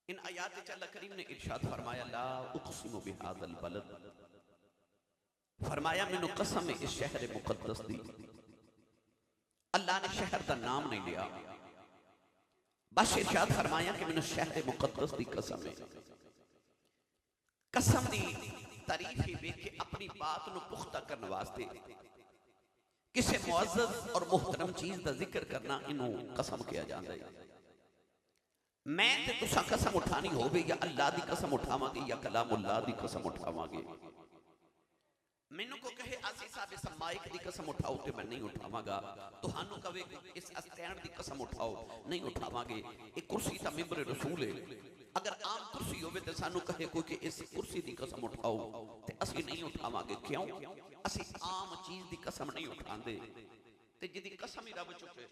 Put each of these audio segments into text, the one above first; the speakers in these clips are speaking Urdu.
ان آیات میں اللہ کریم نے ارشاد فرمایا لا اقسم بہذا البلد، فرمایا میں نے قسم اس شہر مقدس دی. اللہ نے شہر دا نام نہیں لیا، بس ارشاد فرمایا کہ میں نے شہر مقدس دی قسم ہے. قسم دی تعریف ہی ویکھ کے اپنی بات نو پختہ کرنے واسطے کسی معزز اور محترم چیز دا ذکر کرنا انہوں قسم کیا جاندہ ہے. میں تے تسا قسم اٹھانی ہو بھی یا اللہ دی قسم اٹھاواں گے یا کلام اللہ دی قسم اٹھاواں گے. میں کو کہے آسی صاحب اس مائک دی قسم اٹھاؤ تے میں نہیں اٹھاواں گا، تو ہانو کہے اس اسٹینڈ دی قسم اٹھاؤ نہیں اٹھاواں گے. ایک کرسی تا ممبر رسول ہے، اگر عام کرسی ہوئے تے سانو کہے کوئی کہ اس کرسی دی قسم اٹھاؤ تے اسی نہیں اٹھاواں گے. کیوں؟ اسی عام چیز دی قسم نہیں اٹھان دے تے جدی قسم ہی رب چکے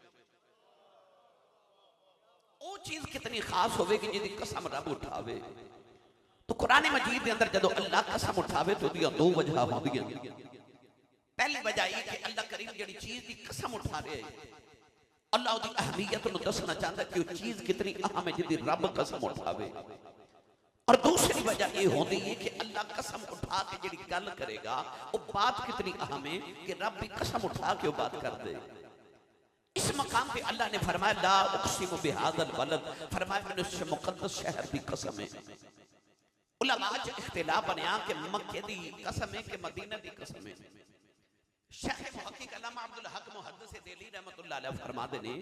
او چیز کتنی خاص ہوئے کہ جدی قسم رب اٹھاوے. تو قرآن مجید دے اندر جدو اللہ قسم اٹھاوے تو دیا دو وجہ ہوں دیا. پہلی وجہ یہ کہ اللہ کریم جڑی چیز دی قسم اٹھا رہے ہیں، اللہ دی اہمیت انہوں دسنا چاہتا ہے کہ وہ چیز کتنی اہم ہے جدی رب قسم اٹھاوے. اور دوسری وجہ یہ ہوتی ہے کہ اللہ قسم اٹھا کے جڑی گل کرے گا وہ بات کتنی اہم ہے کہ رب بھی قسم اٹھا کے وہ بات کر دے. اس مقام پہ اللہ نے فرمایا لا اقسم بہذا البلد، فرمایا میں نے اس مقدس شہر دی قسم ہے. علماء جو اختلاف بنیا کہ مکہ دی قسم ہے کہ مدینہ دی قسم ہے. شیخ محقق علامہ عبدالحق محدث دہلوی رحمت اللہ علیہ فرما دینے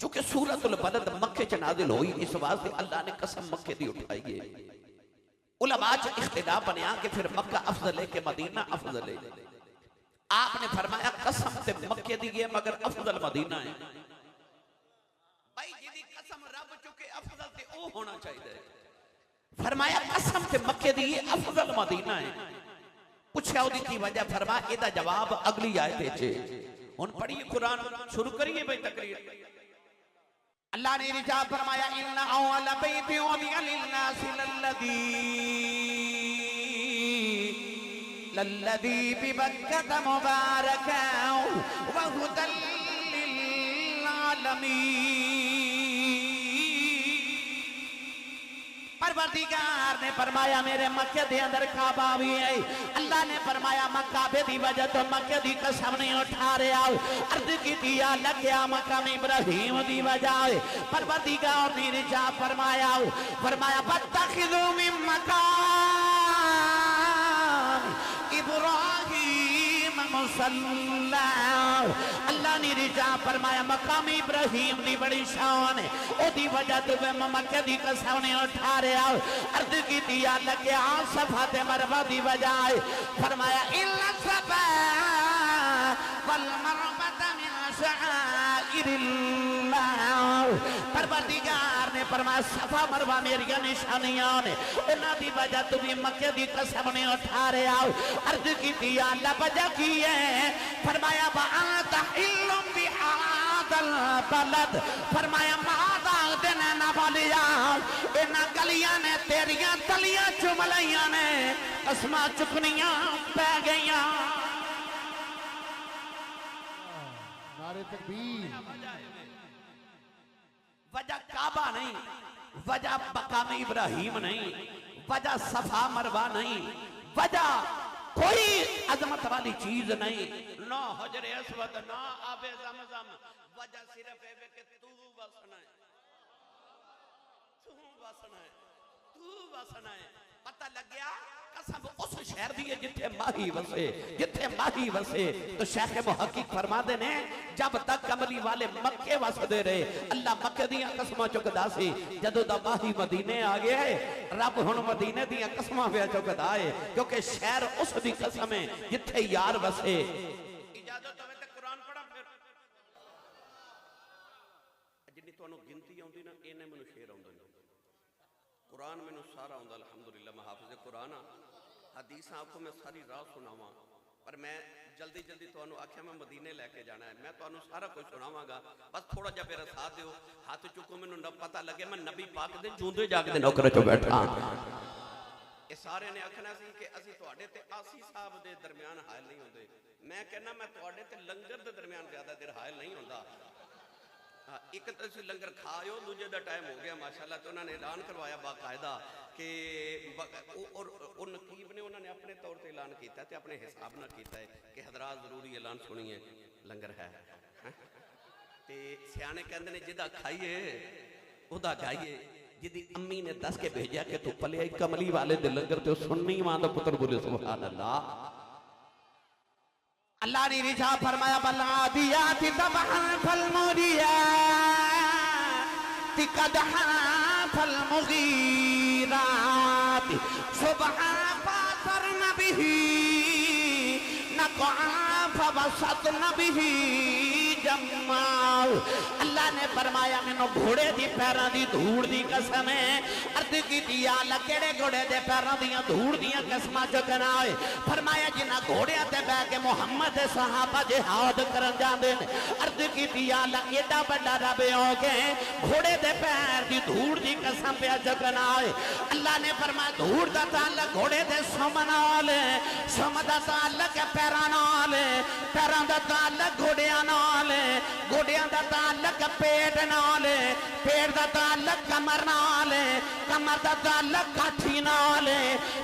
چونکہ سورۃ البلد مکہ چ نازل ہوئی اس واسطے اللہ نے قسم مکہ دی اٹھائی ہے. علماء جو اختلاف بنیا کہ پھر مکہ افضل ہے کہ مدینہ افضل ہے. آپ نے فرمایا قسم تے مکہ دی ہے مگر افضل مدینہ ہے. بھائی جدی قسم رب چکے افضل تے او ہونا چاہیے. فرمایا قسم تے مکہ دی ہے افضل مدینہ ہے. پوچھا دی کی وجہ، فرمایا ایدہ جواب اگلی آیت ہے. ان پڑھیے قرآن شروع کریے بھائی تقریر. اللہ نے رجاب فرمایا ان اول بیت وضع للناس للذی ببکۃ مبارکا وہدی للعالمین. پروردگار نے فرمایا میرے مکہ دے اندر کعبہ بھی ہے. اللہ نے فرمایا مکہ دی وجہ تو مکہ دی قسم نہیں اٹھا رہا، عرض کی دیا لگیا مقام ابراہیم دی وجہ. پروردگار نے رجا فرمایا فاتخذوا من مقام ابراہیم مصلی. اللہ نے رجا فرمایا مقام ابراہیم دی بڑی شان ہے، او دی وجہ تو میں مکہ دی قسم نہیں اٹھا رہا. عرض کی دیا لگیا صفا تے مروہ دی وجہ ہے. فرمایا الا الصفا والمروہ من شعائر اللہ. پروردگار نے فرمایا صفا مروہ میری نشانیاں نے، انہاں دی وجہ تو بھی مکہ دی قسم نہیں اٹھا رہا. عرض کی دیا اللہ وجہ کی ہے. فرمایا وَأَنْتَ حِلٌّ بِهَذَا الْبَلَدِ. فرمایا ماذا دینا نہ بولیا انہاں گلیاں نے تیریاں تلیاں چملیاں نے قسمہ چکنیاں پہ گئیاں. نعرہ تکبیر. وجہ کعبہ نہیں، وجہ مقام ابراہیم نہیں، وجہ صفا مروہ نہیں، وجہ کوئی عظمت والی چیز نہیں، نہ حجر اسود نہ آب زمزم. وجہ صرف ہے کہ تو وسنا ہے، تو وسنا ہے، تو وسنا ہے. پتہ لگ گیا قسم اس شہر دی ہے جتھے ماہی وسے، جتھے ماہی وسے. تو شیخ محقق فرما دینے جب تک کملی والے مکے وسدے رہے اللہ مکے دیاں قسمہ چکدا سی. جدو دا ماہی مدینے آگے ہے رب ہن مدینے دیاں قسمہ پہ چکدا ہے، کیونکہ شہر اس دی قسم ہے جتھے یار وسے. اجازت ہوئے تے قرآن پڑھا پھر جنی تو انہوں گنتی ہوندی نا اینے منو شیر ہوندی نا. قرآن میں سارا ہوندہ الحمدللہ محافظ قرآن. حدیث آپ کو میں ساری راہ سناواں پر میں جلدی جلدی تو انہوں آکھیا میں مدینے لے کے جانا ہے. میں تو انہوں سارا کچھ سناواں گا، بس تھوڑا جا میرا ساتھ دیو. ہاتھ چکو میں نہ پتہ لگے میں نبی پاک دے جوندے جاگ دے نوکر چو بیٹھا. یہ سارے نے آکھنا سی کہ اسی تو آڑے تے آسی صاحب دے درمیان حائل نہیں ہوندے. میں کہنا میں تو آڑے تے لنگر دے درمیان زیادہ دیر حائل نہیں ہوندہ. ایک تو تسی لنگر کھایو دوجے دا ٹائم ہو گیا ماشاءاللہ تو انہوں نے اعلان کروایا باقاعدہ کہ اور نقیب نے انہوں نے اپنے طور تے اعلان کیتا ہے تے اپنے حساب نہ کیتا ہے کہ حضرات ضروری اعلان سنیے لنگر ہے تے سیانے کہندے نے جدا کھائیے ادا گائیے جدی امی نے دس کے بھیجا کہ تو پلے آئی کملی والے دے لنگر تے سننی ماں دا پتر بولے سبحان اللہ اللہ نے رجا فرمایا بَالْعَادِيَاتِ ضَبْحًا فَالْمُورِيَاتِ قَدْحًا فَالْمُغِيرَاتِ صُبْحًا فَأَثَرْنَ بِهِ نَقْعًا فَوَسَطْنَ بِهِ جَمْعًا اللہ نے فرمایا میں گھوڑے دی پیران دی دھوڑ دی قسم ہے عرض کی دیا اللہ کیڑے گھوڑے دے پیران دیاں دھوڑ دیاں قسمہ چکنا ہے فرمایا جنہ گھوڑے آتے بے کے محمد صحابہ جہاد کرن جاندے عرض کی دیا اللہ ایڈا بڑا رب ہو گئے گھوڑے دے پیر دی دھوڑ دی قسم پہ چکنا ہے اللہ نے فرمایا دھوڑ دا تعلق گھوڑے دے سمنال سم دا تعلق پیرانال پیران دا تعلق گھوڑیاں نال گھوڑیاں دا تعلق پیٹ نال پیٹ دا تعلق کمر نال کمر دا تعلق کاٹھی نال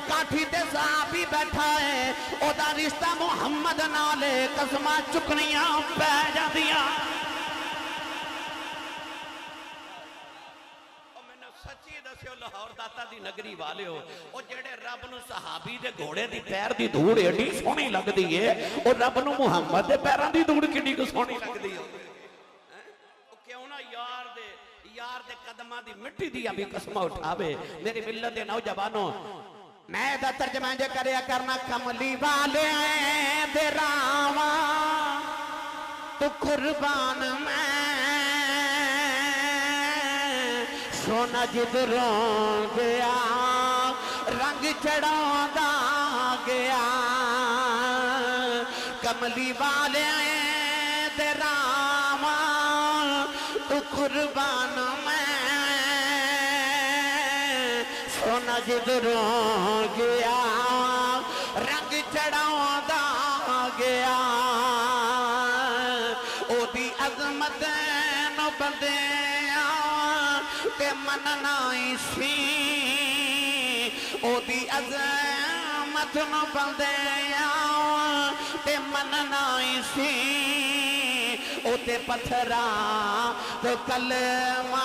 کاٹھی تے صحابی بیٹھا ہے او دا رشتہ محمد نال قسمہ چکنیاں پہ جاندیاں سچی دسیو لاہور داتا دی نگری والے ہو او جڑے رب نو صحابی دے گھوڑے دی پیر دی دھوڑ ایڈی سونی لگ دی ہے او رب نو محمد دے پیران دی دھوڑ کڈی کو سونی لگ دی ہے او کیوں نہ یار دے قدمہ دی مٹی دی ابھی قسمہ اٹھاوے میری ملت دے نوجوانوں میں دا ترجمہ جے کریا کرنا کملی والے ہیں دے راواں تو قربان میں سونا جدروں گیا رنگ چڑھاؤں دا گیا کملی والے دے راواں تو قربان میں سونا جدروں گیا رنگ چڑھاؤں دا گیا او دی عظمت نو بندے تے مننائی سی او دی عظمت نو بندے تے مننائی سی او تے پتھراں تو کلمہ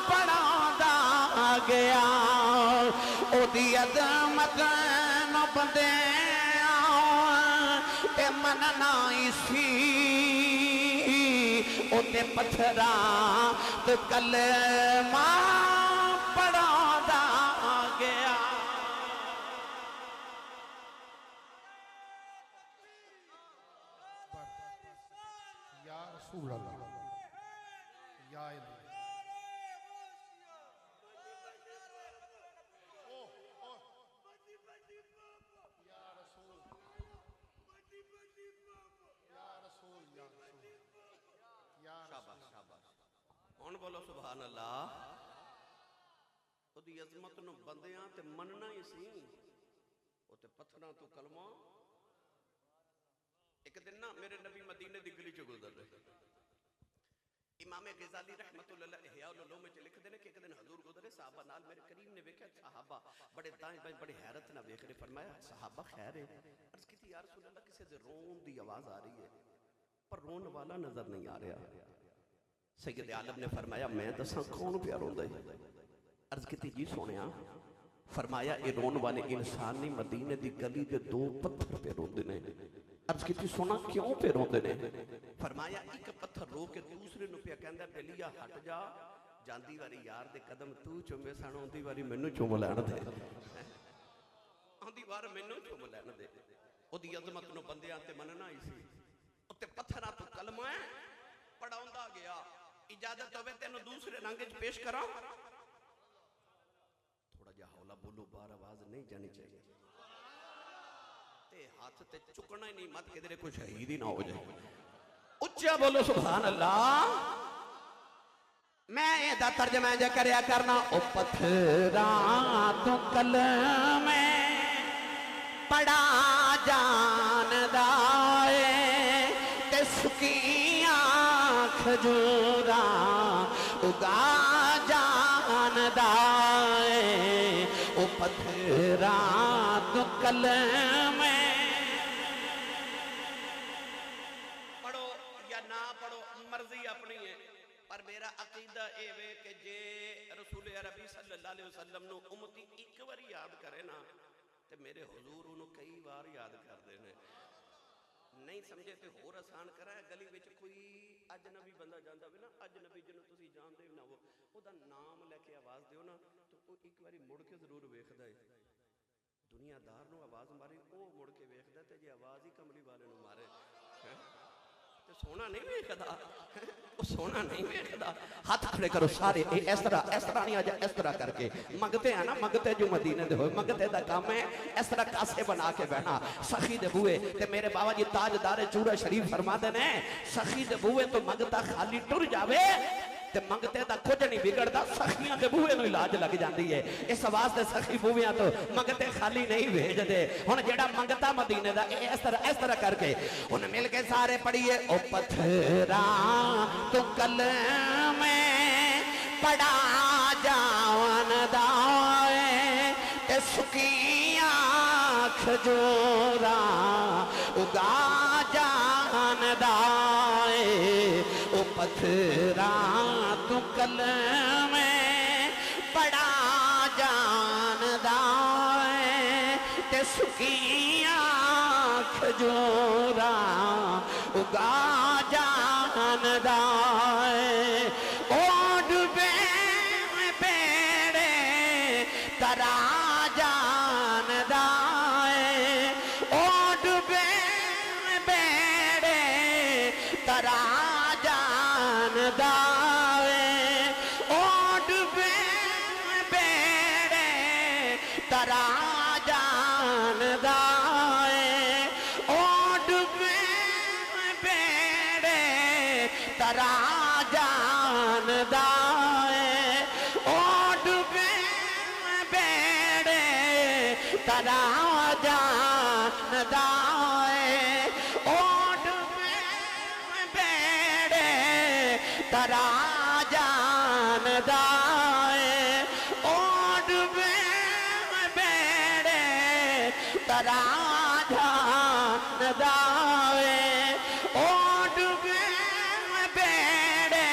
پڑھا دا گیا او دی عظمت نو بندے تے مننائی سی او تے پتھراں تو کلمہ پڑھا دا گیا یا رسول اللہ یا الہ کون بولو سبحان اللہ او دی عظمت نو بندیاں تے مننا ہی سی او تے پتھراں تو کلمہ ایک دن نا میرے نبی مدینے دی گلی چ گزر رہے امام غزالی رحمت اللہ احیاء العلوم میں لکھ دینے کہ ایک دن حضور گزرے صحابہ نال میرے کریم نے دیکھا صحابہ بڑے دائیں بائیں بڑے حیرت نہ دیکھ رہے فرمایا صحابہ خیر ہے عرض کی تھی یا رسول اللہ کسی سے رون دی آواز آ رہی ہے پر رون والا نظر نہیں آ رہا سید عالم نے فرمایا میں دساں کون پیا روندا ہے عرض کی تھی جی سونیا فرمایا اے رون والے انسان نہیں مدینے دی گلی دے دو پتھر پہ روندے نے عرض کی تھی سونا کیوں پہ روندے نے فرمایا ایک پتھر رو کے دوسرے نو پیا کہندا بلیا ہٹ جا جاندی واری یار دے قدم تو چومے سن اوندی واری مینوں چوم لین دے اوندی وار مینوں چوم لین دے او دی عظمت نو بندیاں تے مننا ہی سی تے پتھراں تو کلمہ پڑھاوندا گیا اجازت ہوے تینوں دوسرے رنگ وچ پیش کراں تھوڑا جہا ہولا بولو بار آواز نہیں جانی چاہیے تے ہاتھ تے چکنا ہی نہیں مت کدھر کوئی شہید ہی نہ ہو جائے اچھا بولو سبحان اللہ میں دا ترجمہ جے کریا کرنا او پتھراں تو کلمے پڑھا جان دائے تے سکیاں کھجورا اگا جاندا ہے او پتھراں تو کلمے پڑھو یا نہ پڑھو مرضی اپنی ہے پر میرا عقیدہ اے وے کہ جے رسول عربی صلی اللہ علیہ وسلم نو امتی ایک باری یاد کرے نا تے میرے حضور انہوں کئی بار یاد کر دینے نہیں سمجھے تے ہور آسان کرا ہے گلی وچ کوئی اجنبی بندہ جاندا ہوئے نا اجنبی جنوں تسی جان دے نا وہ دا نام لے کے آواز دیو نا تو وہ ایک باری مڑ کے ضرور ویکھدا ہے دنیا دار نو آواز ماری او مڑ کے ویکھدا تے جے آواز ہی کملی والے نو مارے تے سونا نہیں ویکھدا وہ سونا نہیں ویکھدا ہاتھ کھڑے کرو سارے اس طرح نہیں آجا اس طرح کر کے منگتے ہیں نا منگتے جو مدینے دے ہوئے منگتے دا کام ہے اس طرح کاسے بنا کے بہنا سخی دے بوئے تے میرے بابا جی تاجدار چورا شریف فرما دینے سخی دے بوئے تو منگتا خالی ٹر جاوے تے منگتے دا کچھ نہیں بگڑتا سخیاں دے بوئے نو علاج لگ جاندی ہے اس واسطے سخی بوئیاں تو منگتے خالی نہیں بھیج دے ہن جیڑا منگتا مدینے دا اس طرح کر کے ہن مل کے سارے پڑھیے او پتھراں تو کلمے پڑا جاون دائے تے سکیاں کھجورا اگا جان دائے او پتھراں تو کلمے پڑا جان دائے تے سکیاں کھجورا اگا جان دائے اوڈ بے بیڑے ترا جان دائے اوڈ بے بیڑے ترا جان دائے اوڈ بے بیڑے ترا جان دائے اوڈ بے بیڑے ترا جان دائے اوڈ بے بیڑے ترا جان دائے اوڈ بے بیڑے ترا جان دائے اوڈ بے بیڑے ترا جان دائے اوڈ بے بیڑے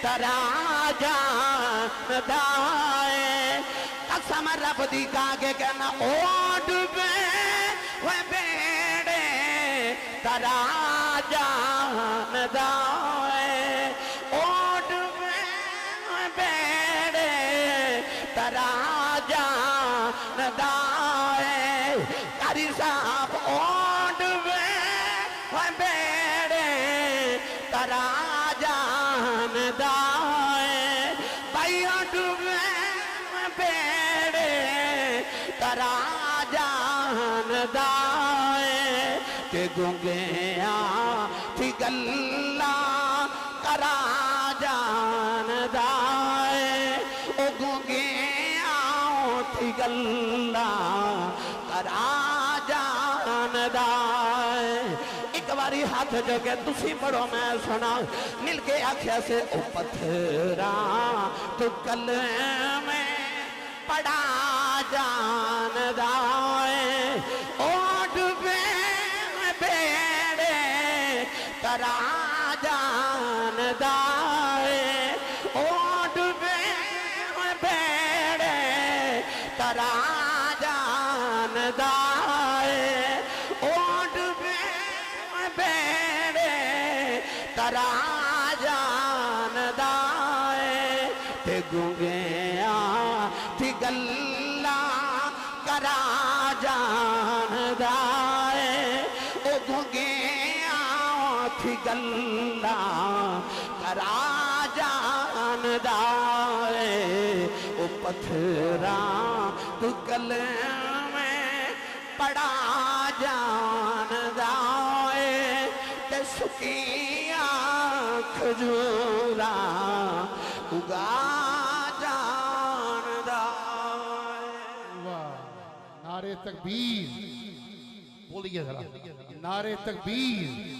ترا جان دائے قسم رب دی کاگے کہنا اوڈ بے بیڑے ترا جان دائے اوڈ بے بیڑے ترا جان دائے قاری صاحب اوڈ بے بیڑے ترا جان دائے بھائی اوڈ بے بیڑے ترا جان دائے کہ گنگیاں تھی گلہ کرا جان دائے او گنگیاں تھی گلہ کرا جان دائے ایک باری ہاتھ جو کہ تسی پڑھو میں سنا مل کے آکھیا سے او پتھراں تو کلمے پڑا جان دائے اوڈ بے بیڑے ترا جان دائے اوڈ بے بیڑے ترا جان دائے اوڈ بے بیڑے ترا جان دائے تے گنگیاں تھی گلہ کرا جان دائے او گنگیاں تھی گلہ کرا جان دائے او پتھراں تو کلمے پڑا جان دائے تے سکیاں کھجورا اگا جان دائے واہ نعرے تکبیر بولیے ذرا نعرے تکبیر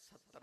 70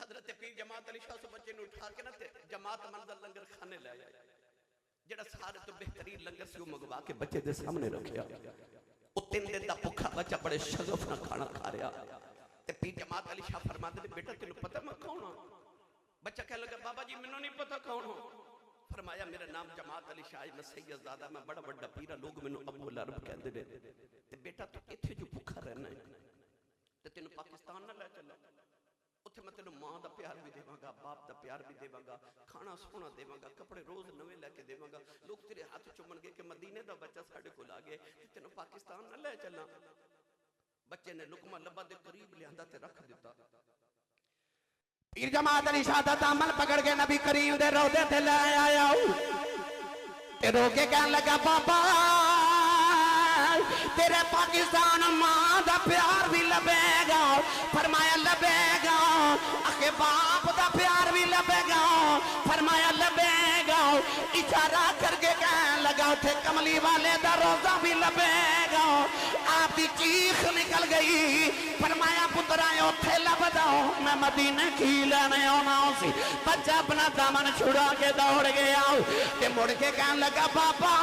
حضرت پیر جماعت علی شاہ سے بچے نے اٹھا کے نہ تے جماعت منزل لنگر کھانے لے آیا، جڑا سارے تو بہترین لنگر سے وہ مگوا کے بچے دے سامنے رکھیا، وہ 3 دن دا بھوکا بچہ بڑے شغف نہ کھانا کھا رہا، تے پیر جماعت علی شاہ فرماتے نے بیٹا تینوں پتہ میں کون ہوں؟ بچہ کہنے لگا بابا جی منوں نہیں پتہ کون ہوں۔ فرمایا میرا نام جماعت علی شاہ میں سید زادہ میں بڑا بڑا پیرا لوگ منوں ابو العرب کہندے نے، تے بیٹا تو ایتھے جو بھوکا رہنا ہے تے تینوں پاکستان نہ لے چلا، اتھے میں تینوں ماں دا پیار بھی دیواں گا، باپ دا پیار بھی دیواں گا، کھانا سونا دیواں گا، کپڑے روز نوے لے کے دیواں گا، لوگ تیرے ہاتھ چومن گے کہ مدینے دا بچہ ساڑے کو لاگے، تینوں پاکستان نہ لے چلا۔ بچے نے لقمہ لبا دے قریب لیاندہ تے رکھ دیتا۔ پیر جماعت علی شاہ دا دامن پکڑ کے نبی کریم دے روضے تے لے آیا تے رو کے کہنے لگا بابا تیرے پاکستان ماں دا پیار بھی لبے گا، فرمایا لبے گا، اکھے باپ دا پیار بھی لبے گا، فرمایا لبے گا، اشارہ کر کے کہنے لگا اٹھے کملی والے دا روزہ بھی لبے گا۔ آپ دی چیخ نکل گئی، فرمایا پترائے اٹھے لب داؤ میں مدینے کی لینے ہونا سی۔ بچہ اپنا دامن چھڑا کے دوڑ گیا تے مڑ کے کہنے لگا بابا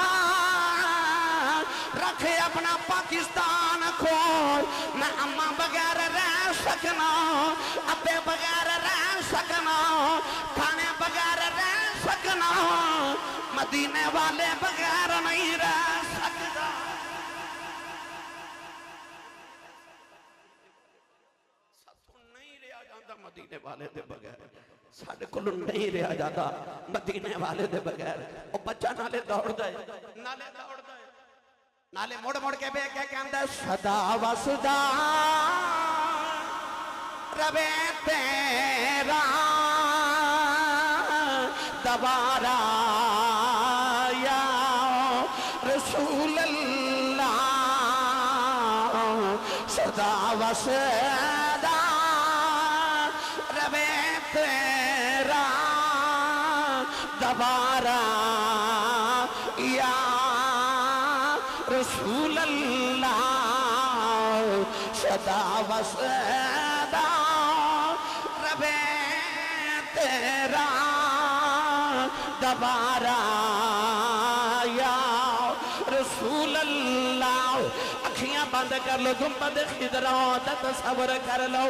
رکھے اپنا پاکستان کھول، میں اماں بغیر رہ سکنا، ابے بغیر رہ سکنا، کھانے بغیر رہ سکنا، مدینے والے بغیر نہیں رہ سکتا۔ ساتھوں نہیں رہا جاتا مدینے والے دے بغیر، ساڑھے کلوں نہیں رہا جاتا مدینے والے دے بغیر۔ وہ بچہ نالے دوڑ دائے، نالے دوڑ دائے، نالے موڑ موڑ کے بے کے کہندہ صدا و صدا ربے تیرا دوبارہ یا رسول اللہ، صدا و صدا ربے تیرا دوبارہ یا رسول اللہ، صدا و صدا ربے تیرا دوبارہ یا رسول اللہ۔ اکھیاں بند کر لو، گنبد خضرا دا تصور کر لو،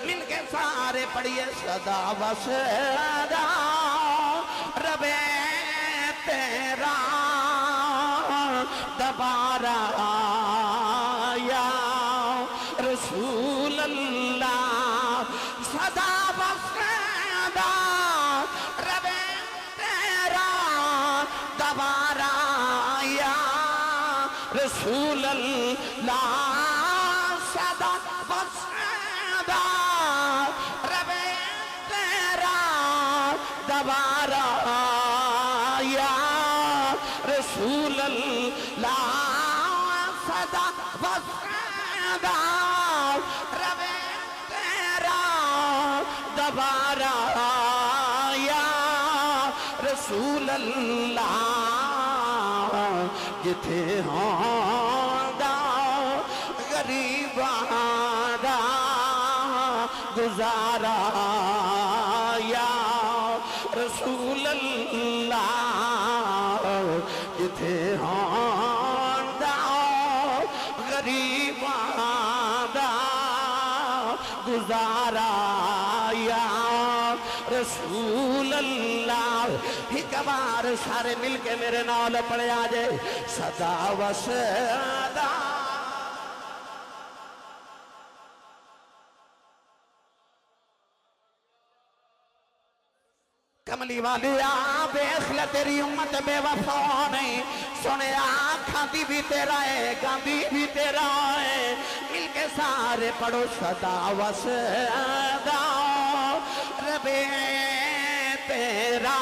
مل کے سارے پڑھئے صدا و صدا ربے تیرا دوبارہ یا رسول اللہ، صدا و صدا ربے تیرا دوبارہ یا رسول اللہ، صدا و صدا ربے تیرا دوبارہ یا رسول اللہ، صدا و صدا ربے تیرا دوبارہ یا رسول اللہ، جتھے ہوندا غریباں دا گزارا یا رسول اللہ، جتھے ہوندا غریباں دا گزارا یا رسول اللہ۔ ایک بار سارے مل کے میرے نال پڑھے آجے صدا و صدا۔ کملی والی بیخ لے تیری امت بے وفا نہیں، سنے کھاندی بھی تیرا ہے، گاندی بھی تیرا ہے، مل کے سارے پڑھو صدا و صدا ربے تیرا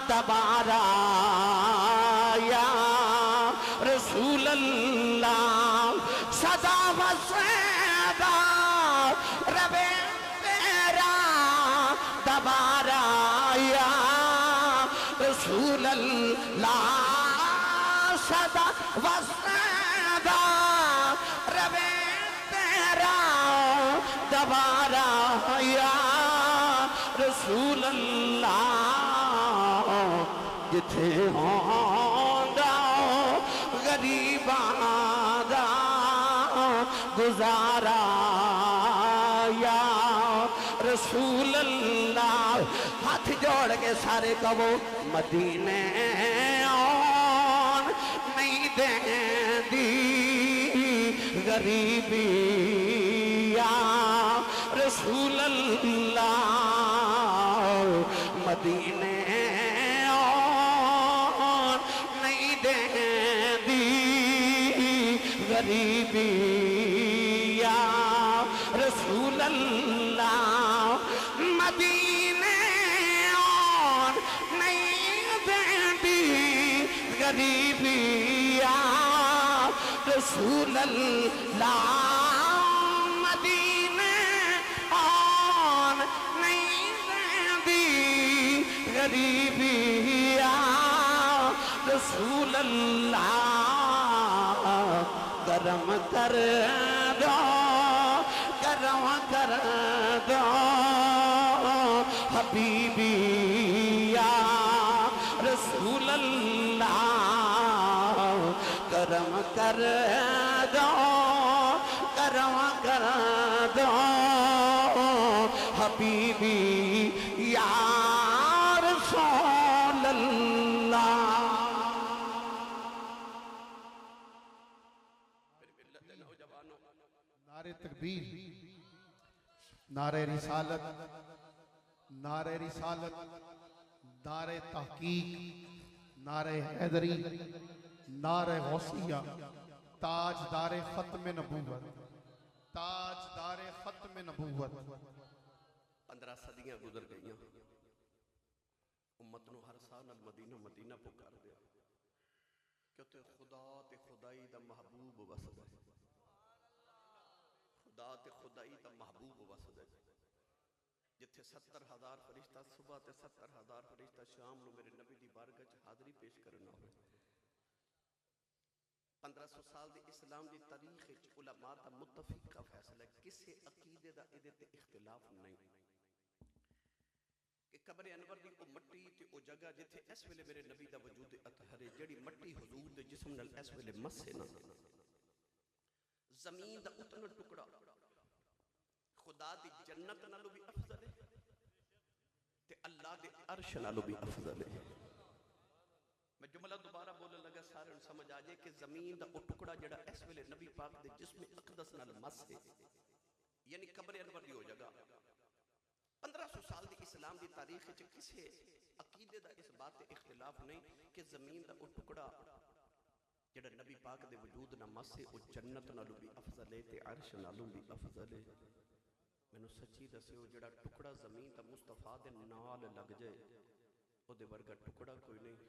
دوبارہ یا رسول اللہ، صدا و صدا ربے تیرا دوبارہ یا رسول اللہ، صدا و صدا ربے تیرا دوبارہ کتے ہوندا غریباں دا گزارا یا رسول اللہ ہاتھ جوڑ کے سارے کہو مدینے آن نہیں دیں دی غریبی یا رسول اللہ مدینے آن نہیں دیں دی غریبی یا رسول اللہ مدینے آن نہیں دیں دی غریبی یا رسول اللہ مدینے آن نہیں دیں دی غریبی یا رسول اللہ کرم کر دو کرم کر دو حبیبی یا رسول اللہ کرم کر دو کرم کر دو حبیبی یا رسول اللہ نعرہ تکبیر، نعرہ رسالت، نعرہ رسالت، نعرہ تحقیق، نعرہ حیدری، نعرہ غوثیہ، تاجدار ختم نبوت، تاجدار ختم نبوت۔ 15 صدیاں گزر گئیاں، امت نو ہر سال مدینہ مدینہ پکار دیا کہ خدا تے خدائی دا محبوب وسد ہے، خدا تے خدائی دا محبوب وسد ہے، جتھے 70,000 فرشتہ صبح تے 70,000 فرشتہ شام نو میرے نبی دی بارگاہ چ حاضری پیش کرنا ہوئے۔ 1500 سال دی اسلام دی تاریخ وچ علماء دا متفق کا فیصلہ ہے، کسے عقیدے دا ادھے تے اختلاف نہیں کہ قبر انور دی او مٹی تے او جگہ جتھے اس ویلے میرے نبی دا وجود اطہر ہے، جڑی مٹی حضور دے جسم نال اس ویلے مسے نہ زمین دا اتنا ٹکڑا خدا دی جنت نالو بھی افضل ہے تے اللہ دے عرش نالو بھی افضل ہے۔ میں جملہ دوبارہ بولنے لگا سارے ان سمجھ آجے کہ زمین دا او ٹکڑا جڑا اس ویلے نبی پاک دے جسم اقدس نال مسے یعنی قبر انور دی ہو جگہ 1500 سال دی اسلام دی تاریخ وچ کسے عقیدے دا اس بات تے اختلاف نہیں کہ زمین دا او ٹکڑا جڑا نبی پاک دے وجود نہ مسے او جنت نالو بھی افضل ہے تے عرش نالو بھی افضل ہے۔ میں نے سچی دسے ہو جڑا ٹکڑا زمین تا مصطفیٰ دے نال لگ جائے او دے ورگا ٹکڑا کوئی نہیں۔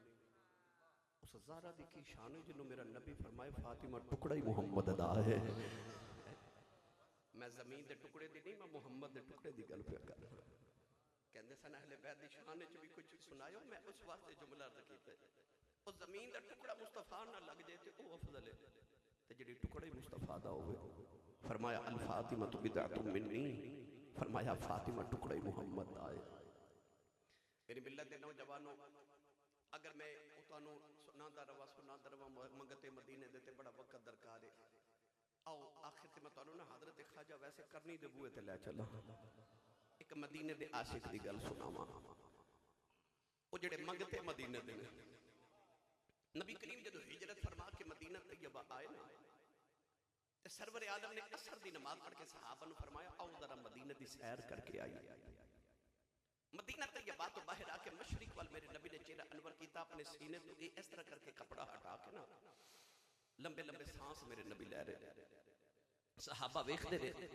اس زہرا دی کی شان ہے جنہوں میرا نبی فرمائے فاطمہ ٹکڑا ہی محمد ادا ہے۔ میں زمین دے ٹکڑے دی نہیں، میں محمد دے ٹکڑے دی گل پہ کر رہا ہوں۔ کہندے سن اہل بیت دی شان وچ بھی کچھ سنایو، میں اس واسطے جملہ عرض کیتا ہے۔ او زمین دا ٹکڑا مصطفیٰ نہ لگ جائے تے او افضل ہے تے جڑی ٹکڑے مصطفیٰ دا ہوئے۔ فرمایا الفاطمہ بدعۃ منی، فرمایا فاطمہ ٹکڑے محمد آئے۔ میری ملت دے نوجوانوں، اگر میں اتانوں سناندہ روا منگتے مدینے دیتے بڑا وقت درکار ہے، آؤ آخر تے میں تانوں نا حضرت خواجہ ویسے کرنی دے بوئے تے لے چلا ایک مدینے دے عاشق دی گل سناواں۔ وہ جڑے منگتے مدینے دے نبی کریم جدو ہجرت فرما کے مدینہ طیبہ آئے نا تے سرور عالم نے عصر دی نماز پڑھ کے صحابہ نے فرمایا آؤ ذرا مدینہ دی سیر کر کے آئی۔ مدینہ طیبہ تو باہر آ کے مشرق وال میرے نبی نے چہرہ انور کیتا، اپنے سینے تو اس طرح کر کے کپڑا ہٹا کے نا لمبے لمبے سانس میرے نبی لے رہے، صحابہ ویکھدے رہے۔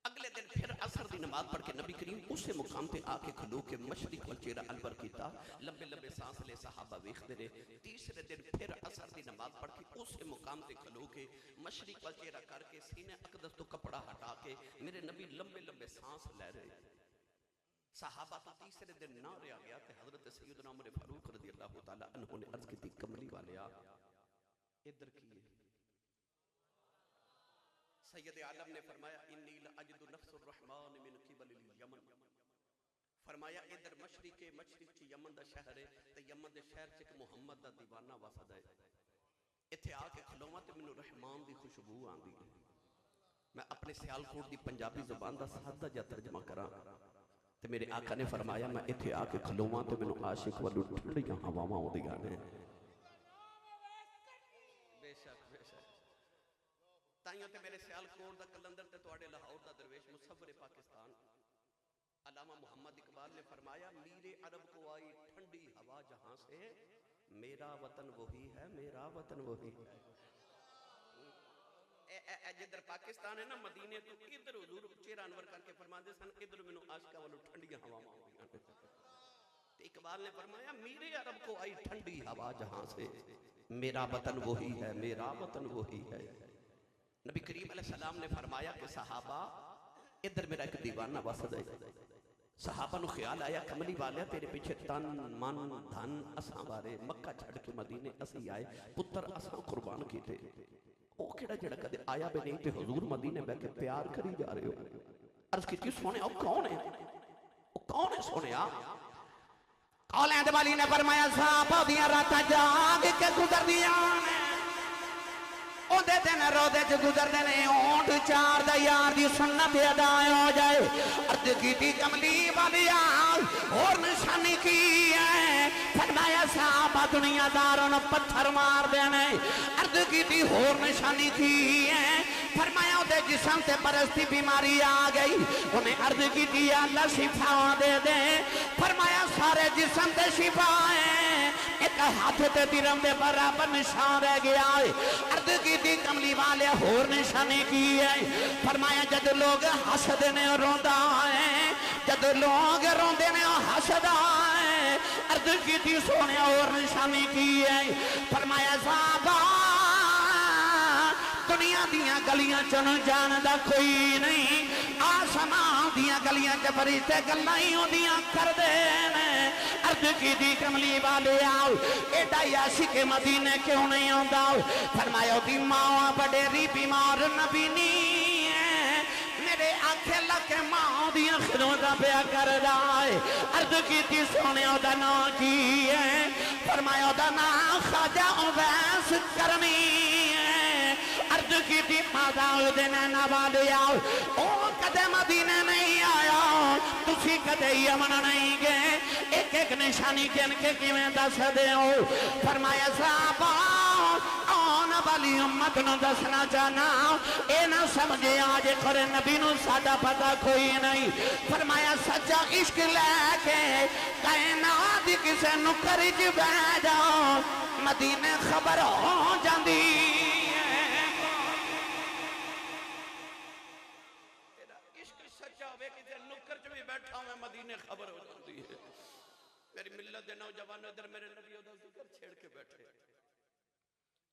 اگلے دن پھر عصر دی نماز پڑھ کے نبی کریم اسے مقام پہ آ کے کھلو کے مشرق وال چہرہ انور کیتا، لمبے لمبے سانس لے صحابہ ویکھدے رہے۔ تیسرے دن پھر عصر دی نماز پڑھ کے اسے مقام پہ کھلو کے مشرق وال چہرہ کر کے سینے اقدس تو کپڑا ہٹا کے میرے نبی لمبے لمبے سانس لے رہے۔ صحابہ تو تیسرے دن نہ رہا گیا کہ حضرت سیدنا عمر فاروق رضی اللہ تعالیٰ عنہ نے عرض کی تھی کملی والیا ادھر کیے۔ سید عالم نے فرمایا انی لأجد نفس الرحمن من قبل الیمن فرمایا ادھر مشرق چ یمن دا شہر ہے تے یمن دے شہر چ ایک محمد دا دیوانہ وسدا ہے. اتھے آ کے کھلواں تے مینوں رحمان دی خوشبو آندی ہے. میں اپنے سیالکوٹ دی پنجابی زبان دا سادہ جا ترجمہ کراں تے میرے آقا نے فرمایا میں اتھے آ کے کھلواں تے مینوں عاشق والو ٹھنڈیاں ہواواں آندیاں نے. بے شک تائیوں تے میرے سیالکوٹ دا کلندر تے تواڈے لاہور دا درویش مصور پاکستان علامہ محمد اقبال نے فرمایا میرے عرب کو آئی ٹھنڈی ہوا جہاں سے میرا وطن وہی ہے میرا وطن وہی ہے. جدھر پاکستان ہے نا مدینے تو ادھر حضور چہرہ انور کر کے فرماندے سن ادھر مینوں عاشقاں والوں ٹھنڈیاں ہواواں آندیاں نے. اقبال نے فرمایا میرے عرب کو آئی ٹھنڈی ہوا جہاں سے میرا وطن وہی ہے میرا وطن وہی ہے. نبی کریم علیہ السلام نے فرمایا کہ صحابہ ادھر میرا ایک دیوانہ وسد ہے. صحابہ نو خیال آیا کملی والیا تیرے پیچھے تن من دھن اساں وارے مکہ چھڑ کے مدینے اسی آئے پتر اساں قربان کیتے. او کیڑا جڑا کدے آیا بھی نہیں تے حضور مدینے بیٹھ کے پیار کری جا رہے ہو. عرض کی سونے او کون ہے سونیا؟ قولیں دوالی نے فرمایا صحابہ دیاں راتاں جاگ کے گزر دیاں او دے دن رودے چ گزر دینے اونٹ چار دا یار دی سنت ادا ہو جائے. عرض کی کملی والیا اور نشانی کی ہے فرمایا صحابہ دنیا داروں نے پتھر مار دینے. عرض کی اور نشانی کی ہے فرمایا دے جسم تے پرستی بیماری آ گئی. انہیں عرض کی اللہ شفا دے دے. فرمایا سارے جسم تے شفا ہے ایک ہاتھ تے درم دے برابر نشان رہ گیا ہے. عرض کی کملی والے اور نشانی کی ہے فرمایا جد لوگ حسد نے روندا ہے جد لوگ روندے نے حسد ہے. عرض کی سونے اور نشانی کی ہے فرمایا صحابہ دنیا دیاں گلیاں چن جاندا کوئی نہیں آسمان دیاں گلیاں چ فرشتے گلاں ہی ہوندیاں کردے نے. عرض کی کملی والے آؤ ایڈا عاشق مدینے کیوں نہیں آندا؟ فرمایا دی ماں بڑیری بیمار نبی نہیں ہے میرے آنکھیں لکھ ماں دیاں خدمتاں پیا کردا ہے. عرض کی سونے دا نام کی ہے فرمایا دا نام خواجہ اویس کرنی ہے. عرض کی مادا دن نوالے آؤ او کدے مدینے نہیں آیا تسی کدے یمن نہیں گئے ایک ایک نشانی کن کے کیویں دس دے ہو. فرمایا صحابہ آن والی امت نو دسنا چاہنا اے نہ سمجھے آج کرے نبی نو ساڈا پتہ کوئی نہیں. فرمایا سچا عشق لے کے کائنات کسے نکر وچ بیٹھ جاؤ مدینے خبر ہو جاندی. بیٹھا ہوں مدینے خبر ہو جاتی ہے. میری ملت دے نوجوانوں ادھر میرے نبی دا ذکر چھیڑ کے بیٹھے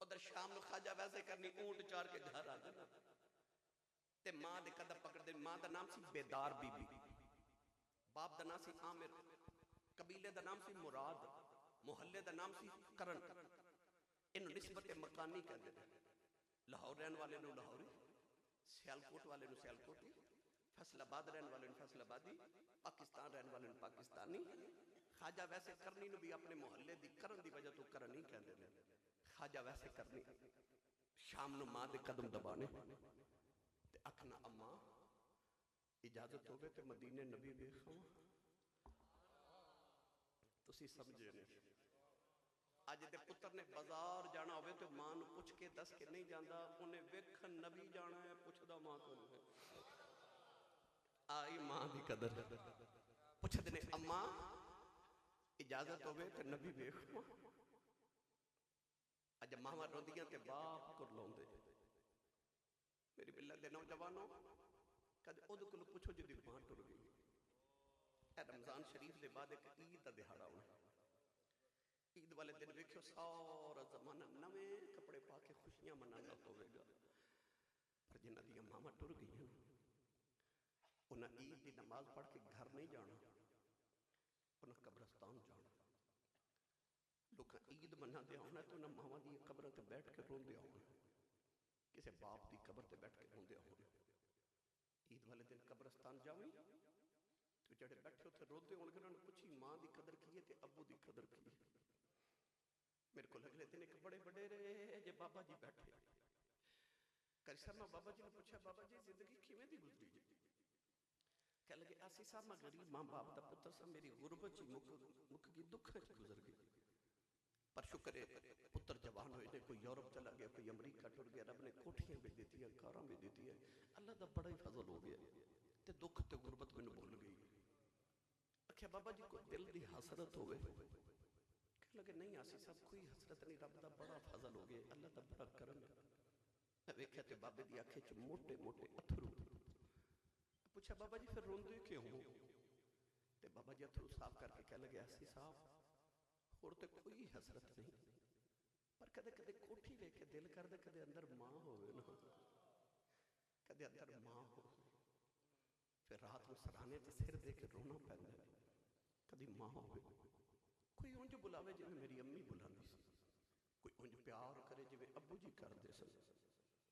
ادھر شام نو خواجہ ویسے کرنی اونٹ چار کے گھر آ جانا تے ماں دے قدم پکڑ دے. ماں دا نام سی بیدار بی بی باپ دا نام سی عامر قبیلے دا نام سی مراد محلے دا نام سی کرن. انہوں نسبت مکانی کہتے ہیں. لاہور رہن والے نو لاہوری سیالکوٹ والے نو سیالکوٹی فیصل آباد رہن والے فیصل آبادی پاکستان رہن والے پاکستانی. خواجہ ویسے کرنی نو بھی اپنے محلے دی کرن دی وجہ تو کرن نہیں کہندے نے. خواجہ ویسے کرنی شام نو ماں دے قدم دبانے تے اکھنا اماں اجازت ہوگے تے مدینے نبی ویکھاں. تسی سمجھے نہیں اج دے پتر نے بازار جانا ہوئے تو ماں نو پوچھ کے دس کے نہیں جاندا انہیں ویکھن نبی جانا ہے پوچھدا ماں کو نہیں. آئی ماں دی قدر پوچھ دینے اماں اجازت ہوئے تے نبی ویکھو. اج ماں روندیاں تے باپ کر لوندے. میری ملت دے نوجوانوں کدے اودے کولوں پوچھو جدی ماں ٹر گئی. اے رمضان شریف دے بعد ایک عید دا دہاڑا ہونا. عید والے دن ویکھو سارا زمانہ نویں کپڑے پا کے خوشیاں منانا ہوے گا. پر جنہاں دیاں ماں ٹر گئی انہیں عید دی نماز پڑھ کے گھر نہیں جانا انہیں قبرستان جانا. لوگ عید منا دیا ہونا تو انہیں ماما دی قبر تے بیٹھ کے رون دیا ہونا کسے باپ دی قبر تے بیٹھ کے رون دیا ہونا. عید والے دن قبرستان جاویں تو جڑے بیٹھے اتنے روتے ہونے انہوں نے پوچھی ماں دی قدر کی ہے تے ابو دی قدر کی ہے. میرے کو اگلے دن ایک بڑے بڑے رہے جے بابا جی بیٹھے کری صاحب میں بابا جی نے پوچھا بابا جی زندگی کیویں دی گزری جی؟ کہہ لگے آسی صاحب میں غریب ماں باپ دا پتر سا میری غربت چی مک گئی دکھ چ گزر گئی پر شکر ہے پتر جوان ہوئے نے کوئی یورپ چلا گیا کوئی امریکہ ٹر گیا رب نے کوٹھیاں بھی دیتی ہے کاراں بھی دیتی ہے اللہ دا بڑا ہی فضل ہو گیا تے دکھ تے غربت میں بھول گئی. اکھیا بابا جی کوئی دل دی حسرت ہوئے کہہ لگے نہیں آسی صاحب کوئی حسرت نہیں رب دا بڑا فضل ہو گیا اللہ دا بڑا کرم ہے. میں ویکھیا تے بابے دی آنکھیں چ موٹے موٹے اتھرو. پوچھا بابا جی پھر روندے کیوں ہو؟ تے بابا جی اتھرو صاف کر کے کہہ لگے آسی صاحب اور تے کوئی حسرت نہیں پر کدے کدے کوٹھی لے کے دل کر دے کدے اندر ماں ہوئے نا کدے اندر ماں ہو پھر رات میں سرانے تے سر دے کے رونا پہندا ہے کدی ماں ہوئے کوئی اونج بلاوے جویں میری امی بلاندی سی کوئی اونج پیار کرے جویں ابو جی کر دے سن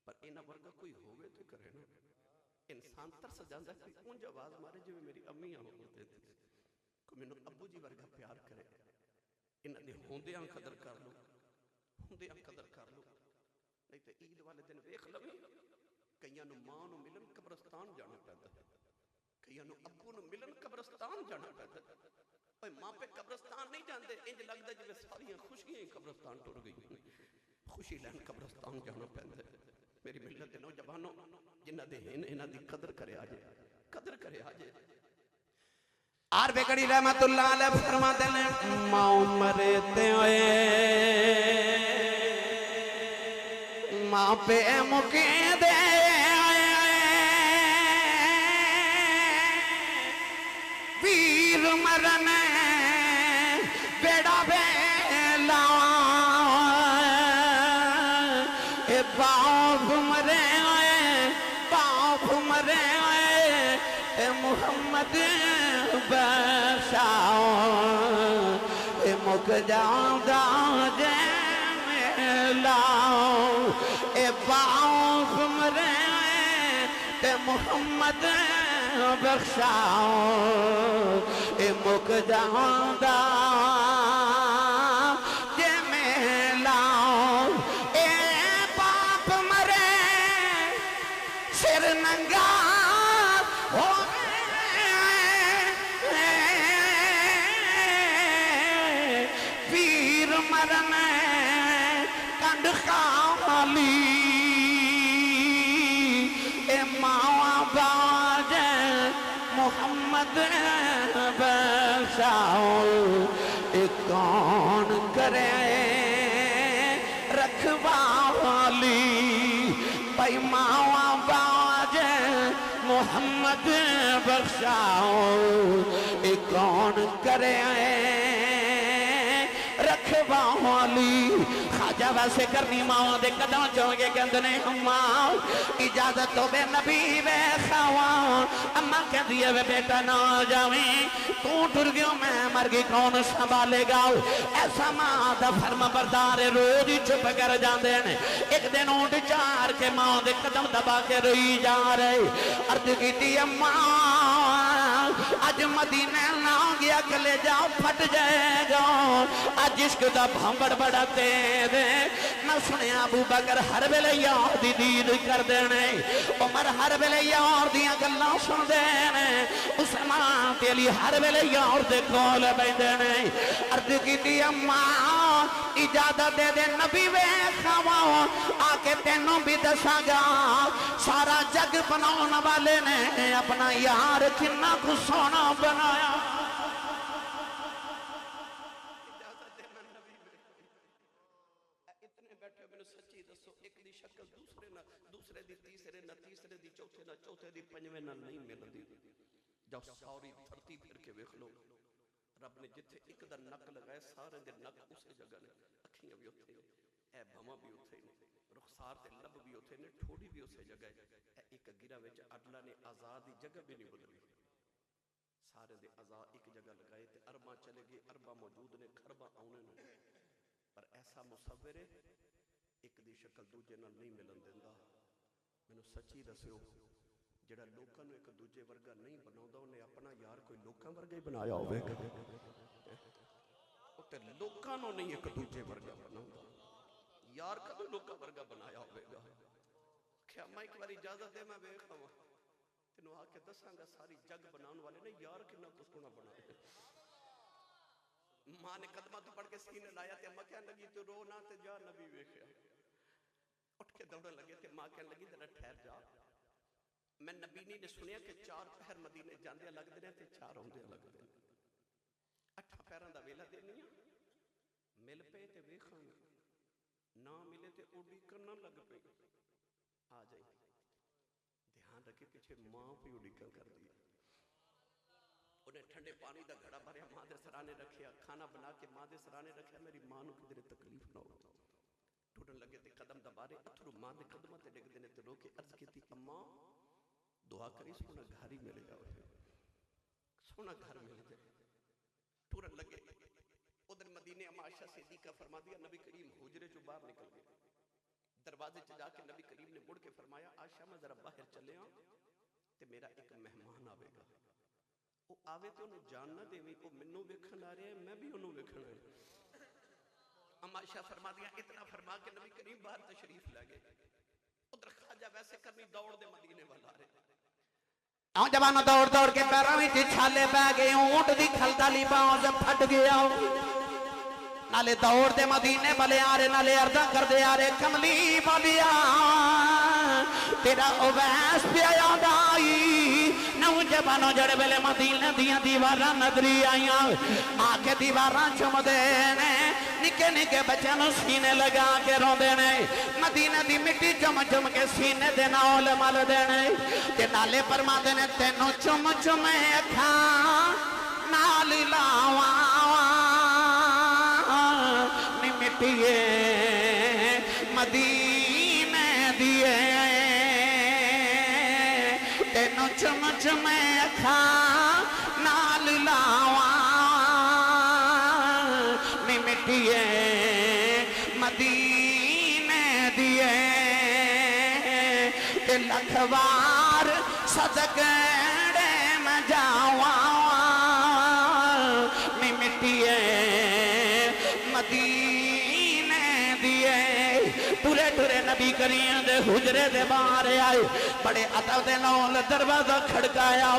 پر انہاں ورگا کوئی ہوئے تے کرے نا انسان ترس جاندا کوئی اونج آواز مارے جویں میری امی ہوندے تھے کوئی مینوں ابو جی ورگا پیار کرے انہاں دے ہوندیاں قدر کر لو ہوندیاں قدر کر لو نہیں تے عید والے دن ویکھ لویں کئیاں نوں ماں نوں ملن قبرستان جانا پیندا کئیاں نوں ابو نوں ملن قبرستان جانا پیندا. اوے ماں پہ قبرستان نہیں جاندے انج لگدا جویں ساریاں خوشیاں ہی قبرستان ٹر گئی خوشی لین قبرستان جانا پیندا. میری ملت دے نوجوانوں جنہاں دے ہیں انہاں دی قدر کرے آجے قدر کرے آجے. آر بیگڑی رحمت اللہ علیہ فرماتے ہیں ماں مرتے ہوئے ماں پہ مکے دے ویر مرن بیڑا بیلا اے باپ مرے ہوئے باپ مرے ہوئے اے محمد بخشاؤ اے مک جاؤں دا جے لاؤ اے باپ مرے تے محمد بخشاؤ اے مک جاؤں دا جے میں لاؤ اے باپ مرے سر ننگا ہو پیر مرن کنڈ خالی اے ماں باج محمد بخشاؤ اے کون کرے رکھوالی بھائی ماں باج محمد بخشاؤ اے کون کرے رکھوالی. خواجہ ویسے کرنی ماں دے قدم چونگے کہندنے ماں اجازت تو بے نبی بے خوان اماں کہہ دیئے وے بیٹا نہ جاویں تو ٹر گیوں میں مر گئی کون سنبھالے گا. ایسا ماں دا فرم بردار روز چھپ کر جاندے نے ایک دن اونٹ چار کے ماں دے قدم دبا کے روئی جا رہے عرض کی دی اماں اج مدینہ نہ گیا کلے جاؤ پھٹ جائے گا اج عشق دا بھامبڑ بڑا تیز ہے. میں سنے ابو بکر ہر ویلے یار دی دید کر دینے عمر ہر ویلے یار دیاں گلاں سن دینے عثمان تے علی ہر ویلے یار دے کول بیندے عرض کیتی اماں اجازت دے دے نبی ویکھاواں آ کے تینوں بھی دساں گا سارا جگ بناون والے نے اپنا یار کنا کو سونا بنایا. سچی دسو ایک دی شکل دوسرے دی تیسرے نہ تیسرے دی چوتھے نہ چوتھے دی پنجویں نہ نہیں ملدی. جب ساری دھرتی پھر کے ویکھ لو رب نے جتھے ایک دا نک لگائے سارے دے نک اسے جگہ نے اکھیاں بھی اتھے نے اے بھواں بھی اتھے نے رخسار تے لب بھی اتھے نے ٹھوڑی بھی اسے جگہ اے ایک گرہ وچ اڈلا نے آزادی جگہ بھی نہیں بدلی سارے دے آزاد ایک جگہ لگائے تے ارباں چلے گئے ارباں موجود نے کھرباں آنے نے پر ایسا مصور ہے ایک دی شکل دوجے نال نہیں ملن دیندا. مینوں سچی دسیو ਜਿਹੜਾ ਲੋਕਾਂ ਨੂੰ ਇੱਕ ਦੂਜੇ ਵਰਗਾ ਨਹੀਂ ਬਣਾਉਂਦਾ ਉਹਨੇ ਆਪਣਾ ਯਾਰ ਕੋਈ ਲੋਕਾਂ ਵਰਗਾ ਹੀ ਬਣਾਇਆ ਹੋਵੇਗਾ। ਉਹ ਤੇ ਲੋਕਾਂ ਨੂੰ ਨਹੀਂ ਇੱਕ ਦੂਜੇ ਵਰਗਾ ਬਣਾਉਂਦਾ, ਯਾਰ ਕਦੋਂ ਲੋਕਾਂ ਵਰਗਾ ਬਣਾਇਆ ਹੋਵੇਗਾ। ਕਿਹਾ ਮੈਂ ਇੱਕ ਵਾਰੀ ਇਜਾਜ਼ਤ ਦੇ, ਮੈਂ ਵੇਖ ਆਵਾਂ, ਤੈਨੂੰ ਆ ਕੇ ਦੱਸਾਂਗਾ ਸਾਰੀ ਜੱਗ ਬਣਾਉਣ ਵਾਲੇ ਨੇ ਯਾਰ ਕਿੰਨਾ ਕੁਛ ਸੋਹਣਾ ਬਣਾਇਆ। ਮਾਂ نے قدمہ تو پڑھ کے سینے لایا تے اماں کہنے لگی تو رو نہ تے جا نبی ویکھیا، اٹھ کے دوڑن لگے تے ماں کہنے لگی ذرا ٹھہر جا، میں نبی نے سنیا کہ 4 پہر مدینے جاندے لگدے نے تے 4 اوندے لگدے نے، 8 پہراں دا ویلا دینی مل پے تے ویکھاں نہ ملے تے اڈی کرنا لگ پے، آ جائیں دھیان رکھے پیچھے ماں پہ اڈیکاں کر دیا، انہیں ٹھنڈے پانی دا گھڑا بھریا ماں دے سرانے رکھیا، کھانا بنا کے ماں دے سرانے رکھیا، میری ماں نو کدھر تکلیف نہ ہو، ٹوٹن لگے تے قدم دبارے اتھرو ماں دے قدمہ تے ڈگ دینے تے رو کے عرض کی تھی اماں دعا کری سونا گھر ہی مل جاؤ، سونا گھر مل جائے، ٹورن لگے ادھر مدینے اما عائشہ صدیقہ فرما دیا، نبی کریم حجرے جو باہر نکل گئے، دروازے چ جا کے نبی کریم نے مڑ کے فرمایا عائشہ میں ذرا باہر چلے ہوں تے میرا ایک مہمان آوے گا، وہ آوے تو انہوں جان نہ دے وہ منوں ویکھن آ رہے ہیں میں بھی انہوں ویکھن آئے۔ اما عائشہ فرما دیا، اتنا فرما کے نبی کریم باہر تشریف لے گئے، ادھر خواجہ ویسے کرنی دوڑ دے مدینے والا رہے، نوجوانوں دوڑ دوڑ کے پیروں وچ چھالے پے گئے، اونٹ دی کھلدالی باؤں سے پھٹ گیا، نالے دوڑ دے مدینے والے آ رہے، نالے عرضاں کر دے آ رہے کملی والیا تیرا اویس پیا یاد آئی، نوجوانوں جڑے ویلے مدینے دیاں دیواراں نظری آئیاں، آ کے دیواراں چوم دے نے، نکے نکے بچے نو سینے لگا کے روندے نے، مدینے دی مٹی چم چم کے سینے دے نال مل دے نے، تے نالے فرما دے نے تینوں چم چم اکھاں نال لاواں نی مٹیے مدینے دیے تینوں چم چم اکھاں نال لاواں نی مٹیے مدینے دیے تے لکھ وار صدقڑے میں جاواں نی مٹیے مدینے دیے، ٹورے ٹورے نبی کریم دے حجرے دے باہر آئے، بڑے ادب دے نال دروازہ کھڑکایا،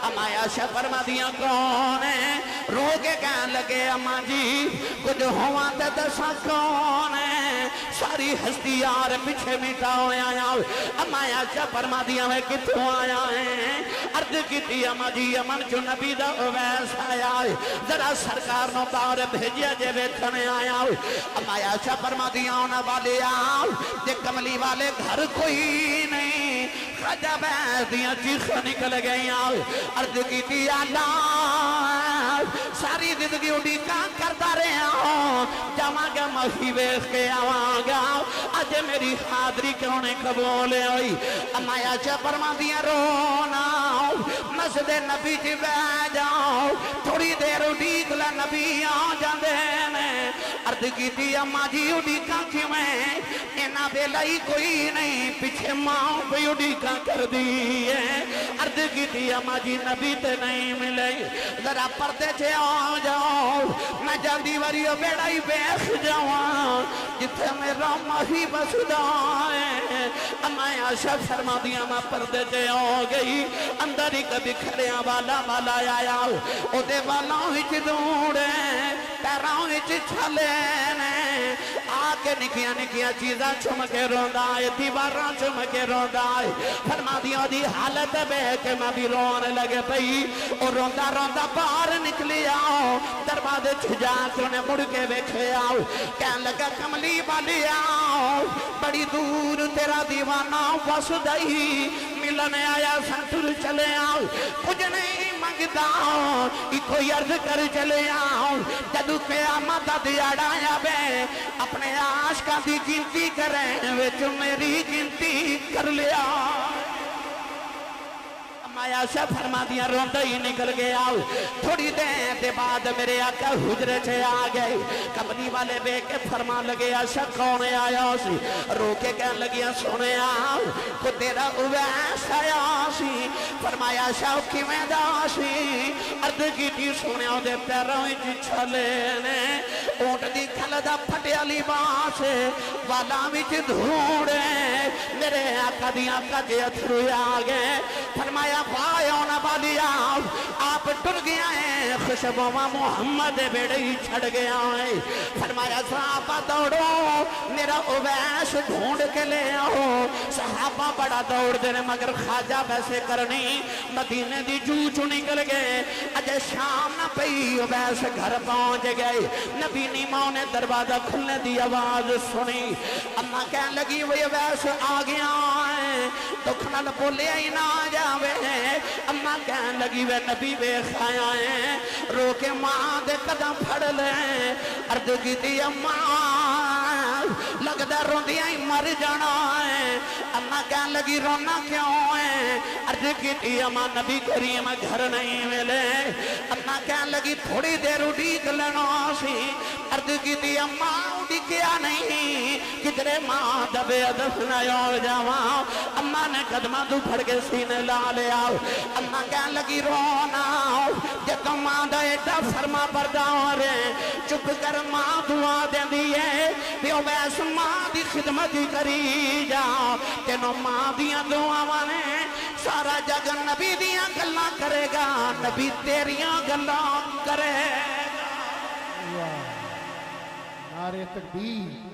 اما عائشہ فرما دیا کون ہے، رو کے کہنے لگے اما جی کچھ ہوا تے دسا کون ہے، ساری ہستی یار پیچھے مٹا ہویا، اما عائشہ فرما دیا میں کتوں آیا ہے، عرض کی اما جی امن جو نبی دا اویس آیا ہے، ذرا سرکار نو باہر بھیجیا جے ویکھنے آیا، اما عائشہ فرما دیا ہونا والے آؤ تے کملی والے گھر کوئی نہیں، خواجہ بیس دیاں چیخیں نکل گئی آؤ، عرض کی تھی اللہ ساری زندگی اڈیکاں کرتا رہا ہوں، جاواں گا مہی ویکھ کے آواں گا، اج میری حاضری کیوں نہیں قبول ہوئی، اما عائشہ فرما دیا رونا مسجد نبی جی بہ جاؤ، تھوڑی دیر اڈیک لا نبی آ جاندے نے، عرض کی تھی اما جی اڈیکاں کیوں ہیں، اینا ویلا ہی کوئی نہیں، پیچھے ماں پہ اڈیکاں کر دی ہے، عرض کی تھی اما جی نبی تے نہیں ملے، ذرا پردے چھے آ جاؤ، میں جلدی وریو بیڑا ہی بیخ جاؤں، جتھے میرا ماہی بسدا ہے، اما عائشہ فرما دیا میں پردے چھے آ گئی، اندر ہی کبھی کھڑیاں والا والا آیا، او دے والا ہی چھ دوڑے، پیراں ہی چھ چھلے نے، آکے نکیاں نکیاں چیزاں چم کے روندہ ہے، دیواراں چم کے روندہ ہے، فرما دیا دی حالت بے کے میں بھی رونے لگے پئی، اور روندہ روندہ باہر نکلی آؤ، دروازے چھجا کے انہیں مڑ کے بیکھے آؤ، کہنے لگا کملی والی آؤ، بڑی دور تیرا دیوانہ وسدائی، ملنے آیا سنٹر چلے آؤ، کچھ نہیں مانگتا ایک عرض کر چلے آؤ، جدو قیامت دیاڑا یا بے اپنے عاشقاں دی گنتی کریں وچ میری گنتی کر لیا، اما فرمایا شاہ فرما دیا روندہ ہی نکل گیا تھوڑی دیر دے بعد میرے آقا حجرے چھے آ گئے کملی والے بے کے فرما لگے شاہ کون آیا سی رو کے کہنے لگیا سونے کو تیرا اویس آیا سی فرمایا شاہ کی میں دا سی ارد کی تی سونے دے پیروں جی چھلے نے اونٹ دی کھلدہ پھٹے علی باسے والا وچ دھوڑے میرے آقا دی آقا جے اتھرو آگے فرمایا بھائی اونا بالی آپ ٹر گیا ہے خوشبو محمد بیڑے ہی چھڑ گیا ہے فرمایا صحابہ دوڑو میرا اویس ڈھونڈ کے لے آؤ صحابہ بڑا دوڑ دینے مگر خواجہ ویسے کرنی مدینے دی جو نکل گئے اجے شام نہ پئی اویس گھر پہنچ گئے نبی نیماؤں نے دروازہ کھلنے دی آواز سنی اماں کہنے لگی وہ اویس آ گیا ہے تو کھنل بولے ہی نہ جاوے اماں کہنے لگی وہ نبی بے خایا ہے رو کے ماں دے قدم پھڑ لے ارد کی دی اماں لگ دا روندیاں ہی مر جانا ہے اماں کہنے لگی رونا کیوں ہے ارد کی دی اماں نبی کریم گھر نہیں ملے اماں کہنے لگی تھوڑی دیر اڈیک لینا سی ارد کی دی اماں اڈی کیا نہیں کدرے ماں دبے دفنا یور جاواں اماں نے قدمہ دو پھڑ کے سینے لا لیا اماں کہنے لگی رونا جب ماں دا ایڈا فرما بردار ہے چپ کر ماں دعا دیں دیئے پیو بیس ماں دی خدمت کری جا تینوں ماں دیاں دعا وانے سارا جگ نبی دیاں گلاں کرے گا نبی تیریاں گلاں کرے گا نعرہ تکبیر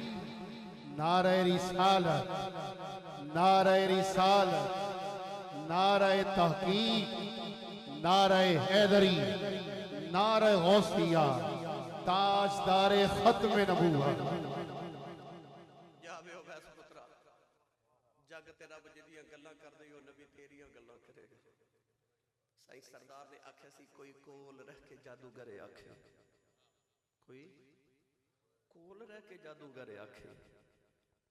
نعرہ رسالت نعرہ رسالت نعرہ تحقیق نعرہ حیدری نعرہ غوثیہ تاجدار ختم نبوت جاوے اویس پترا جگ تیرا بجدیاں گلاں کر دئیو نبی تیریاں گلاں کرے گا سائیں سردار نے آکھے سی کوئی کول رہ کے جادوگرے آکھے کوئی کول رہ کے جادوگرے آکھے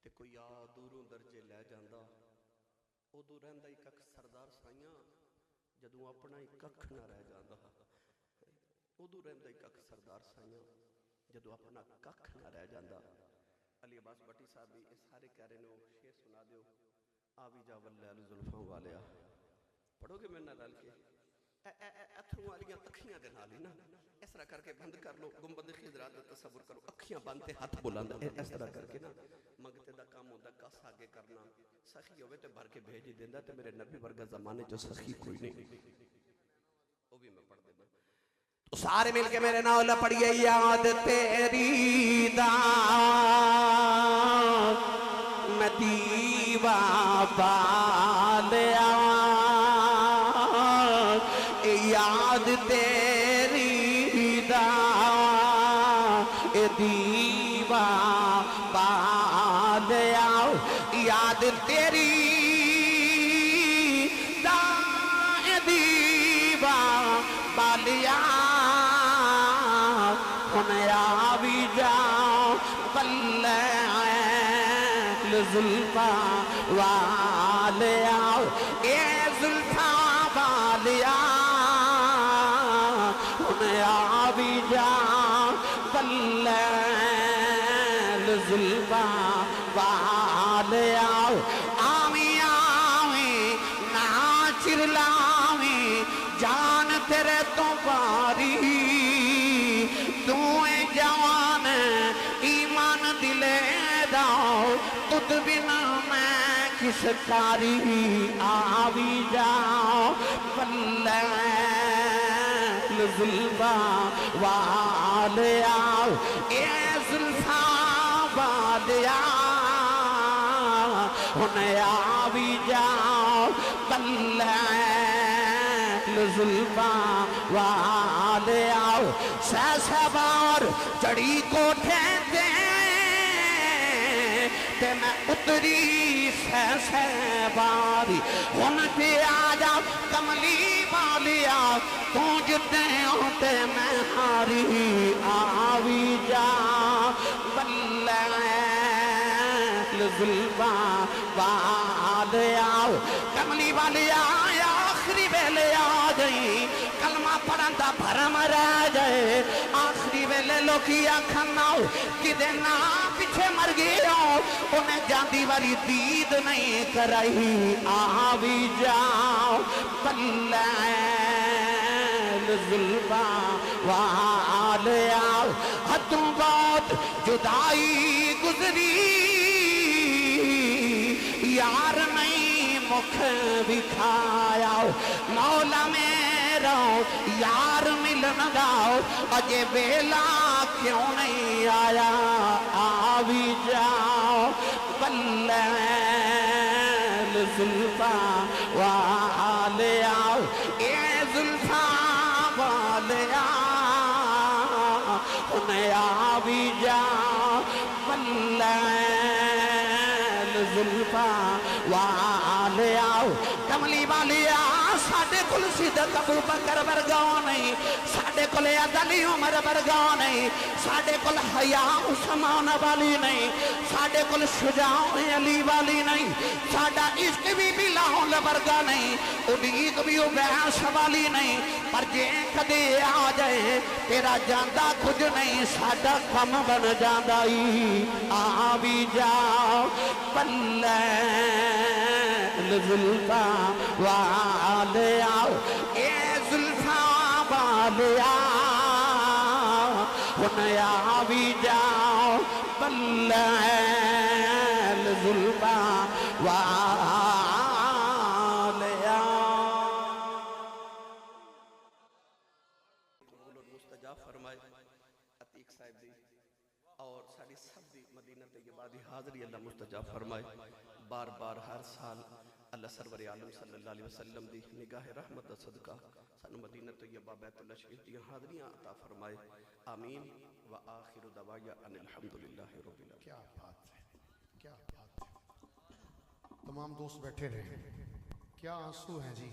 تے کوئی آ دوروں درجے لے جاندہ او دو رہندہ ہی کک سردار سائیاں جدوں اپنا ہی کک نہ رہ جاندہ او دو رہندہ ہی کک سردار سائیاں جدوں اپنا کک نہ رہ جاندہ علی عباس بٹی صاحب بھی اس سارے کہہ رہے نے شیر سنا دیو آوی جا واللیل ظلفوں والیا پڑھو گے میں نہ ڈال کے اتھروں والیاں اکھیاں دے نالی نا اس طرح کر کے بند کر لو گنبد خضرات تصور کرو اکھیاں بندتے ہاتھ بلند اس طرح کر کے نا منگتے دا کام ہوتا کس آگے کرنا سخی ہوئے تے بھر کے بھیجی دیندہ تے میرے نبی ورگا زمانے جو سخی کوئی نہیں وہ بھی میں پڑھ دینا تو سارے مل کے میرے ناول پڑھئے یاد تیری دا میں دیوا بالیا یاد تیری دا دیوا بالیا یاد تیری دا دیوا بالیا ہنیا بھی جاؤ بلے زلفا والیا اے زلفا والیا ہنیا بھی جاؤ بلے زلفا والیا آمی آمی ناچر لامی جان تیرے تو پاری دوئے جوان ایمان دلے داؤ تُد بنا میں کس کاری آوی جاؤ بلے زلفا والیا اے زلفا والیا ہنیا بھی جاؤ بلے زلفا والیا سیسے بار چڑی کوٹھے دے تے میں اتری سیسے باری ہن پہ آجا کملی والیا تو جتے ہوتے میں ہاری آوی جا بلے زلفا والیا کملی والیا یا آخری ویلے آ گئی کلمہ پڑھن دا بھرم رہ جائے آخری ویلے لوکی آکھن ناؤ کدے نا پیچھے مر گیا انہیں جاندی والی دید نہیں کرائی آوی جاؤ پلیل ظلمہ والے آؤ حدوں بہت جدائی گزری یار نہیں مکھ بکھایا مولا میرا یار ملن گاؤ اجے بیلا کیوں نہیں آیا آوی جاؤ بلیل زلفا والے آؤ اے زلفا والے آؤ انہیں آوی جاؤ بلیل زلفا والے آؤ کملی والی آؤ ساڑھے کل صدق ابو بکر برگاؤ نہیں ساڑھے کل عدلی عمر برگاؤ نہیں ساڑھے کل حیاء عثمان والی نہیں ساڑھے کل شجاع علی والی نہیں ساڑھا عشق بھی بلاؤں برگا نہیں اڈیق بھی بیعش والی نہیں پر جے کدے آ جائے تیرا جاندہ کچھ نہیں ساڑھا کم بن جاندائی آوی جاؤ بلیل زلفا والے آؤ اے زلفا والے آؤ انہیں آوی جاؤ بلیل زلفا والے آؤ قبول اور مستجاب فرمائے عتیق صاحب دی اور ساری سب دی مدینہ طیبہ دی حاضری اللہ مستجاب فرمائے بار بار ہر سال اللہ سرور عالم صلی اللہ علیہ وسلم دی نگاہ رحمت دا صدقہ سانو مدینہ طیبہ بیت اللہ شریف دی حاضریاں عطا فرمائے آمین وآخر دعوایا ان الحمدللہ رب العالمین کیا بات ہے کیا بات ہے تمام دوست بیٹھے رہے کیا آنسو ہیں جی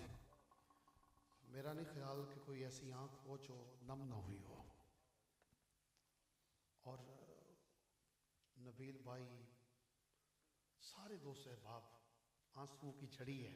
میرا نہیں خیال کہ کوئی ایسی آنکھ ہو جو نم نہ ہوئی ہو اور نبیل بھائی سارے دوست احباب آنسو کی جھڑی ہے